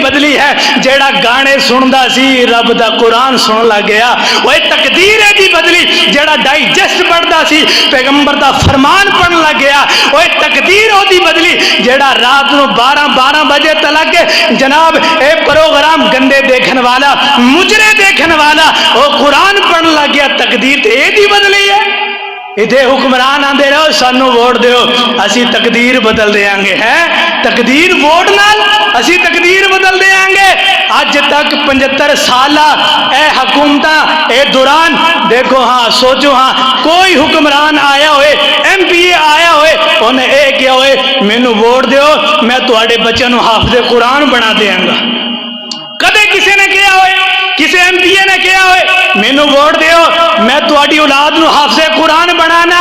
بدلی ہے جیڑا گانے سندا سی رب دا قرآن سن لگ گیا. وہ تقدیر دی بدلی جیڑا ڈائجسٹ پڑھدا سی پیغمبر دا فرمان پڑھن لگ گیا. وہ تقدیر دی بدلی جیڑا رات نو 12 بجے تلک جناب اے پروگرام گندے دیکھن والا مجرے دیکھن والا وہ قرآن پڑھن لگ گیا. تقدیر تے اے دی بدلی ہے. ادھے حکمران آندے رہو سانو ووٹ دیو اسی تقدیر بدل دیاں گے. ہے تقدیر ووٹ نال اسی تقدیر بدل دیاں گے. اج تک 75 سالہ اے حکومتاں اے دوران دیکھو ہاں سوچو ہاں کوئی حکمران آیا ہوئے ایم پی اے آیا ہوئے انہیں اے کیا ہوئے مینوں ووٹ دیو میں تواڈے بچوں نوں حافظ قرآن بنا دیاں گا. کدے کسی نے کیا ہوئے کسی ایم پی اے نے کیا ہوئے مینوں ووٹ دیو میں تواڈی اولاد نو حافظ قرآن بنانا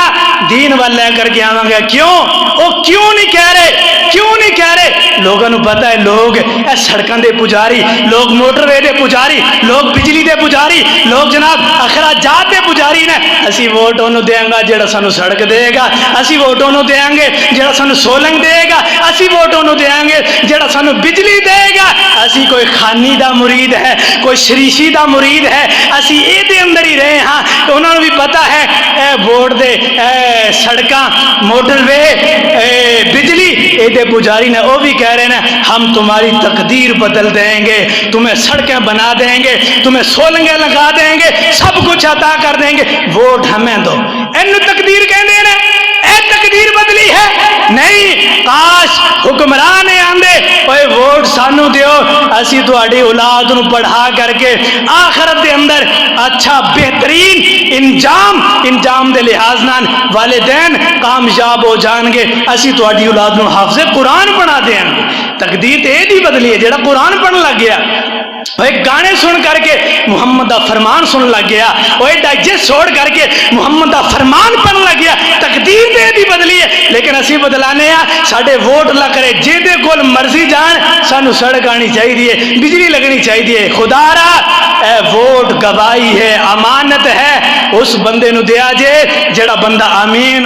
دین وال لے کر کے آواں گا. کیوں وہ کیوں نہیں کہہ رہے کیوں نہیں کہہ رہے؟ لوگوں پتہ ہے لوگ اے سڑکاں دے پجاری لوگ موٹر وے دے پجاری لوگ بجلی دے پجاری لوگ جناب اخراجات دے پجاری نے. اسی ووٹ انہوں دیاں گا جڑا سانو سڑک دے گا. اسی ووٹ انہوں دیاں گے جڑا سانو سولنگ دے گا. اسی ووٹ انہوں دیاں گے جڑا سانو بجلی دے گا. اسی کوئی خانی دا مرید ہے کوئی شریشی دا مرید ہے اسی اے دے اندر ہی رہے ہاں. انہوں نے بھی پتہ ہے اے ووٹ دے اے سڑکاں موٹر وے اے بجلی اے دے پجاری نے وہ بھی کہہ رہے ہیں ہم تمہاری تقدیر بدل دیں گے تمہیں سڑکیں بنا دیں گے تمہیں سولنگیں لگا دیں گے سب کچھ عطا کر دیں گے ووٹ ہمیں دو. اینو تقدیر کہندے نے. اے تقدیر بدلی ہے نہیں. کاش حکمران آندے اوے ووٹ سانو دیو اسی تواڈی اولاد نو پڑھا کر کے آخرت دے اندر اچھا بہترین انجام دے لحاظ نال والدین کامیاب ہو جان گے. اسی تواڈی اولاد نو حافظ قرآن بنا دیاں گے. تقدیر تے دی بدلی ہے جڑا قرآن پڑھن لگ گیا. وہ گانے سن کر کے محمد دا فرمان سن لگ گیا. وہ ڈائجسٹ چھوڑ کر کے محمد دا فرمان پڑھن لگ گیا. تقدیر تے دی بدلی ہے لیکن اسی بدلانے ہیں ساڈے ووٹ لا کرے جے دے کول مرضی جان سانو سڑک آنی چاہیے بجلی لگنی چاہیے. خدا را اے ووٹ گواہی ہے امانت ہے اس بندے نو دیا جے جڑا بندہ امین